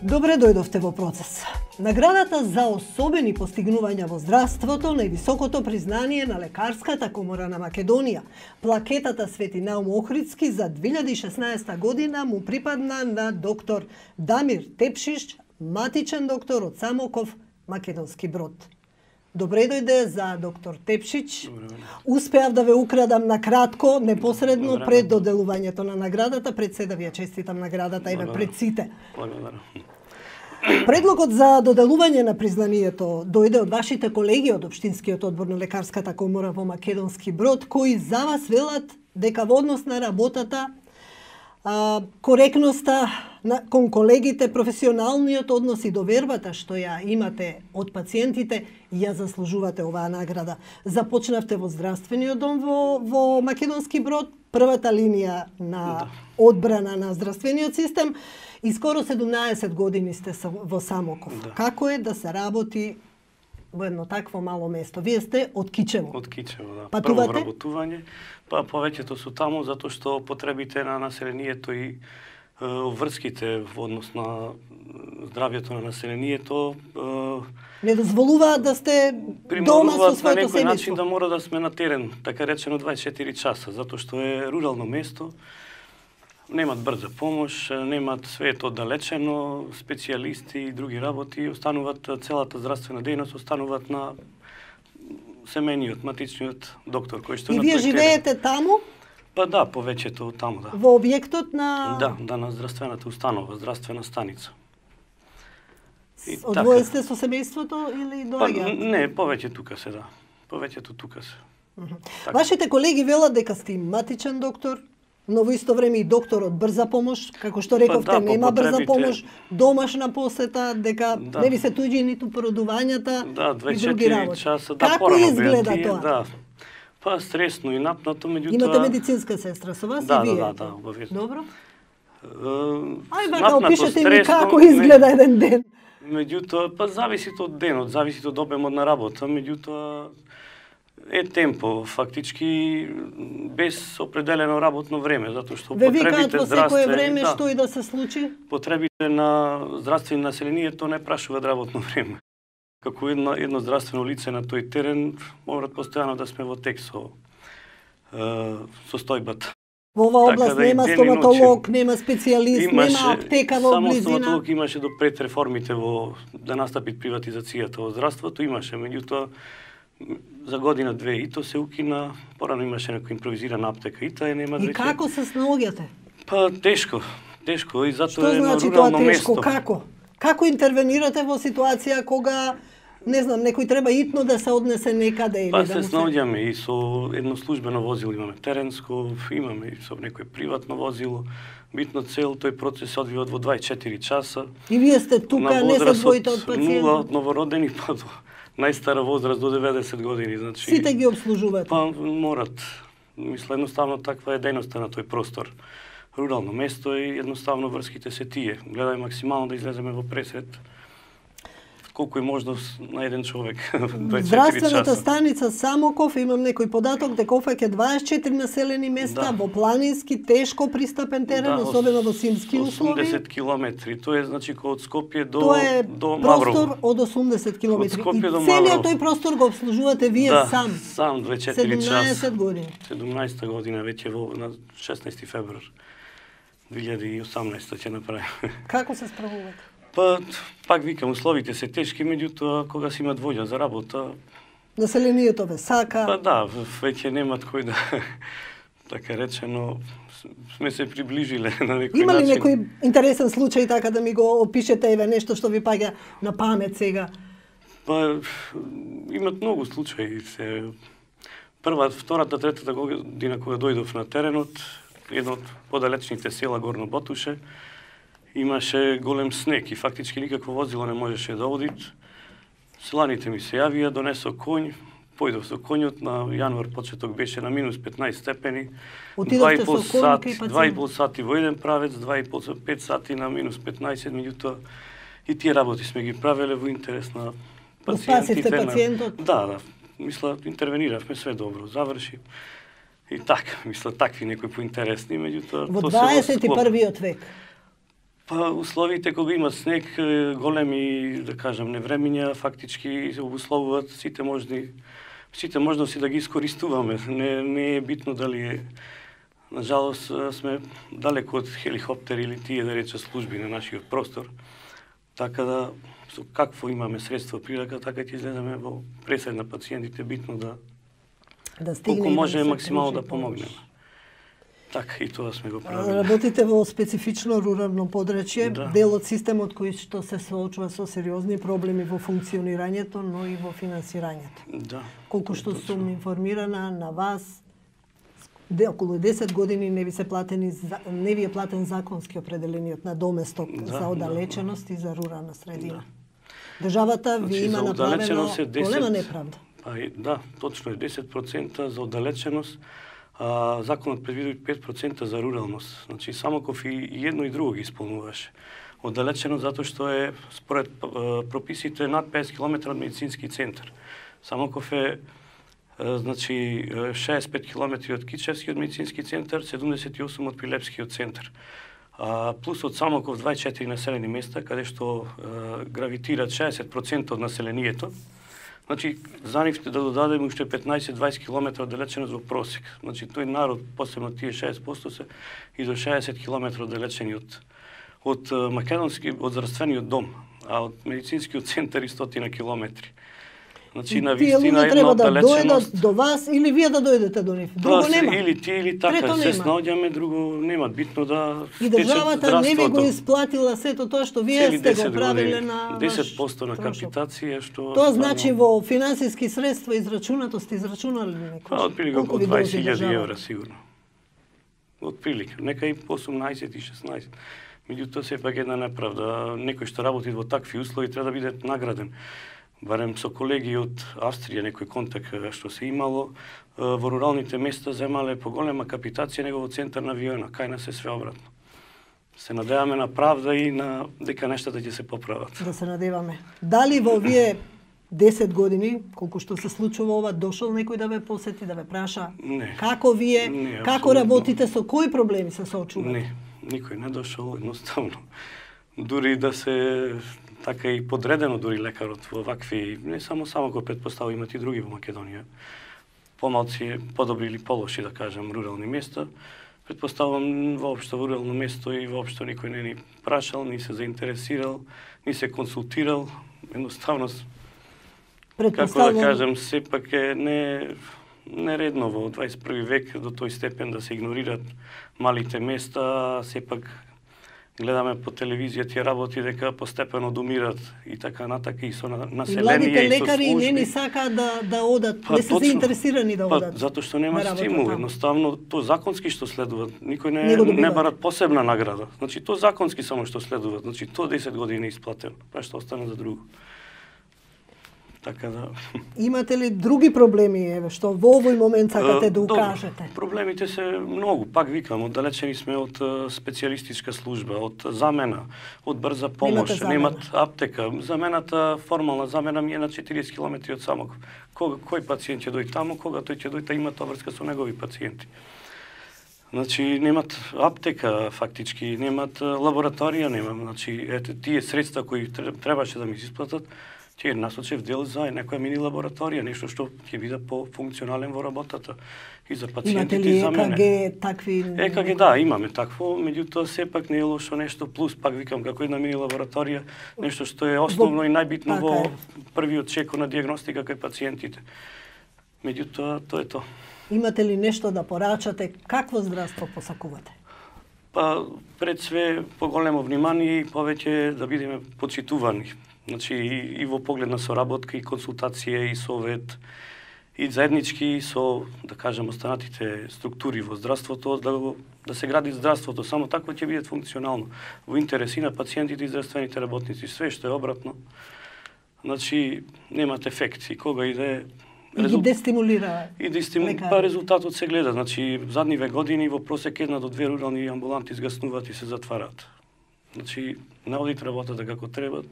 Добре дојдовте во процес. Наградата за особени постигнувања во здравството, највисокото признание на Лекарската комора на Македонија. Плакетата Свети Наум Охридски за 2016 година му припадна на доктор Дамир Тепшиш, матичен доктор од Самоков, Македонски Брод. Добре дојде за доктор Тепшич. Успеав да ве украдам на кратко, непосредно пред доделувањето на наградата. Пред се да ви ја честитам наградата, еве пред сите. Предлогот за доделување на признанието дојде од вашите колеги од Општинскиот одбор на Лекарската комора во Македонски Брод, кои за вас велат дека во однос на работата, коректноста кон колегите, професионалниот однос и довербата што ја имате од пациентите, ја заслужувате оваа награда. Започнавте во здравствениот дом во Македонски Брод, првата линија на одбрана на здравствениот систем, и скоро 17 години сте во Самоков. Како е да се работи во едно такво мало место? Вие сте од Кичево. Од Кичево, да. Патувате? Прво работување, па повеќето су таму затоа што потребите на населението и врските во однос на здравјето на населението не дозволуваат да сте дома со своето семејство. На некој начин семејство. да мора да сме на терен, така речено 24 часа, затоа што е рурално место. Немат брза помош, немат свето оддалечено, специјалисти и други работи, остануваат целата здравствена дејност остануваат на семејниот, матичниот доктор кој што И вие живеете таму? Па да, повеќето таму, да. Во објектот на Да, на здравствената установа, здравствена станица. Одвоен сте со семејството или Па, доаѓаат? не, повеќе тука се, да. Повеќето тука се. Вашите колеги велат дека сте матичен доктор, но во исто време и доктор од брза помош, како што рековте, да, нема брза потребите- помош, домашна посета, дека Да. не ви се туѓи ниту породувањата Да, и други 24 работи. часа, да, Како порано изгледа беа тие, тоа? Да. Па стресно и напнато, меѓутоа... Имате медицинска сестра со вас Да, и вие? да, обавезно. Добро. Ај, Напнато, вака, опишете ми стресно, како изгледа еден ден. Меѓутоа, па зависи од денот, зависи од обемот на работа, меѓутоа е темпо, фактички без определено работно време, затоа што Ве викаат потребите во секое здравствени, време што и да се случи? потребите на здравствени населението не прашуваат работно време. Како едно здравствено лице на тој терен, морат постојано да сме во тек со состојбата. Во оваа Така област да и нема ден и стоматолог, нема специјалист, нема аптека во Само близина. стоматолог имаше до пред реформите да настапи приватизацијата во здравството, имаше, меѓутоа за година-две и то се укина, порано имаше некоја импровизирана аптека и таа нема И веќе. како се снаоѓате? Па тешко и затоа Што е едно значи тоа рурално тешко? место. Како? Како интервенирате во ситуација кога, не знам, некој треба итно да се однесе некаде или Па да се му се... снаоѓаме и со едно службено возило, имаме теренско, имаме и со некој приватно возило. Битно цел тој процес се одвива во 24 часа. И вие сте тука, На не се возраст двоите од од 0 пациентот. од новородени па до најстара возраст до 90 години, значи. Сите ги обслужувате. Па морат. Мисля едноставно таква е дејноста на тој простор. Рурално место и едноставно врските се тие. Гледај максимално да излеземе во пресред. Колку е можност на еден човек 24 Здравствената часа. станица Самоков, имам некој податок дека опфаќа 24 населени места Да. во планински, тешко пристапен терен, особено во зимски услови. 80 километри, тоа е значи од Скопје до Тоа е до простор Маврово. од 80 километри. Од Скопје до И целиот Маврово. тој простор го обслужувате вие Да, сам. сам 24 часа. 17 години. 17 година веќе на 16 февруар 2018 ќе направи. Како се справувате? Па, пак викам, условите се тешки, меѓутоа кога си имат воља за работа, Населението ве сака. па да, веќе немат кој да така речено сме се приближиле на некој Има ли начин. некој интересен случај така да ми го опишете, еве нешто што ви паѓа на памет сега? Па имат многу случаи се. Прва, втората, третата година кога дојдов на теренот, едно од подалечните села Горно Ботуше, имаше голем снег и фактички никакво возило не можеше да оди. Селаните ми се јавија, донесо конј, појдов со конјот, на јануар почеток беше на минус 15 степени. Отидовте со конј кај пациент? 2,5 сати во еден правец, 2,5 сати на минус 15, меѓутоа и тие работи сме ги правеле во интерес на пациентите. Спасивте пациентот? Да, мисла, интервениравме, све добро, заврши. И така, мисла, такви некои поинтересни, меѓутоа... Во то се 21 век. Па условите кога има снег, големи, да кажем, невремиња, фактички обусловуваат сите можности да ги искористуваме. Не е битно дали е. Нажалост сме далеко од хеликоптери или тие, да рече, служби на нашиот простор. Така да, со какво имаме средства прилика, така ќе излеземе во пресед на пациентите, битно да стигне колку може да максимално да помогнеме. Така, и тоа сме го правили. Работите во специфично рурално подрачје, Да. дел од системот кој што се соочува со сериозни проблеми во функционирањето, но и во финансирањето. Да. Колку што сум информирана, на вас околу 10 години не ви е платен законски определениот надоместок за оддалеченост и за рурална средина. Државата ви има направено голема неправда. Да, точно е 10% за оддалеченост. Законот предвидува 5% за руралност. Значи Самоков и едно и друго ги исполнуваше. Оддалеченост затоа што е според прописите над 50 км од медицински центар. Самоков е значи 65 км од Кичевскиот медицински центар, 78 од Прилепскиот центар. Плюс од Самоков 24 населени места, каде што гравитираат 60% од населението. Значи, за нив да додадеме уште 15-20 км оддалеченост во просек. Значи, тој народ, посебно тие 60% се и до 60 км оддалечени од македонски, од здравствениот дом, а од медицинскиот центар и 100 километри. Значи, на вистина една оддалеченост... до вас или вие да дојдете до нив. Друго нема. Или ти, или така. Се снаоѓаме, друго нема. Битно да и државата не ви го исплатила сето тоа што вие сте го правиле на 10% на капитација, што... Тоа значи во финансиски средства израчунато сте израчунали некој? Отприлика околу 20.000 евра, сигурно. Отприлика. Нека и 18 и 16. Меѓутоа, сепак една неправда. Некој што работи во такви услови треба да биде награден. Барем со колеги од Австрија, некој контакт што се имало, во руралните места земале поголема капитација него во центар на авиона, кај нас е све обратно. Се надеваме на правда и на дека нештата ќе се поправат. Да се надеваме. Дали во овие 10 години, колку што се случува ова, дошол некој да ве посети, да ве праша како вие, како работите, со кои проблеми се соочувате? Не, никој не дошол, едноставно. Дури да се така и подредено дури лекарот во вакви, не само го предпоставува, имат и други во Македонија. Помалци, подобри или полоши, да кажем, рурални места. Предпоставувам воопшто во рурално место и воопшто никој не ни прашал, ни се заинтересирал, ни се консултирал. Едноставно, како да кажем, сепак е нередно во 21 век до тој степен да се игнорират малите места, сепак гледаме по телевизија тие работи дека постепено домират и така натака и со население и со служби. Младите лекари не ни сакаат да одат, не се заинтересирани да одат. Затоа што нема стимул, едноставно тоа законски што следува. Никој не барат посебна награда. Значи тоа законски само што следува. Значи тоа 10 години исплатено, па што остане за друго. Така да... Имате ли други проблеми, еве, што во овој момент сакате да укажете? Проблемите се многу, пак викам, оддалечени сме од специјалистичка служба, од замена, од брза помош, немат аптека. Замената, формална замена ми е на 40 км од Самоков. Кој пациент ќе дојде таму, кога тој ќе дојде, има врска со негови пациенти. Значи, немат аптека, фактички, немат лабораторија, немам. Значи, ете, тие средства кои требаше да ми се исплатат, ќе насочев дел за некоја мини лабораторија, нешто што ќе биде по-функционален во работата и за пациентите и за мене. Имате ли ЕКГ такви? ЕКГ, да, имаме такво, меѓутоа сепак не е лошо нешто, плюс пак викам како една мини лабораторија, нешто што е основно и најбитно во првиот чек на диагностика кај пациентите. Меѓутоа, тоа е тоа. Имате ли нешто да порачате? Какво здравство посакувате? Па, пред све, поголемо внимание и повеќе да бидеме почитувани. Значи, и во поглед на соработка, и консултација, и совет, и заеднички со, да кажем, останатите структури во здравството, да се гради здравството. Само така ќе биде функционално. Во интерес и на пациентите и здравствените работници. Све што е обратно, значи, немат ефект. И кога иде... И ги дестимулира па резултатот се гледа. Значи, задниве години во просек 1 до 2 рурални амбуланти изгаснуваат и се затвараат. Значи, не одите работата како треба,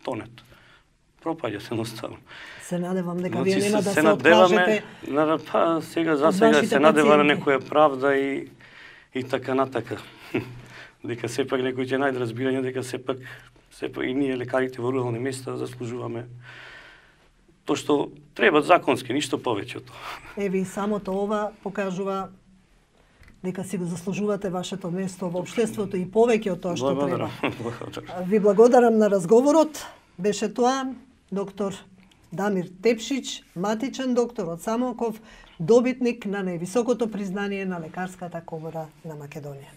тонет. Пропаѓа се едноставно. Се надевам дека вие нема да се откажете. Па сега за сега се надева на некоја правда и така натака. дека сепак некои ќе најдат разбирање дека сепак и ние лекарите во рурални места заслужуваме тоа што треба законски, ништо повеќе од тоа. Еви, самото ова покажува дека си го заслужувате вашето место во општеството и повеќе од тоа што треба. Ви благодарам на разговорот. Беше тоа доктор Дамир Тепшич, матичен доктор од Самоков, добитник на највисокото признание на Лекарската комора на Македонија.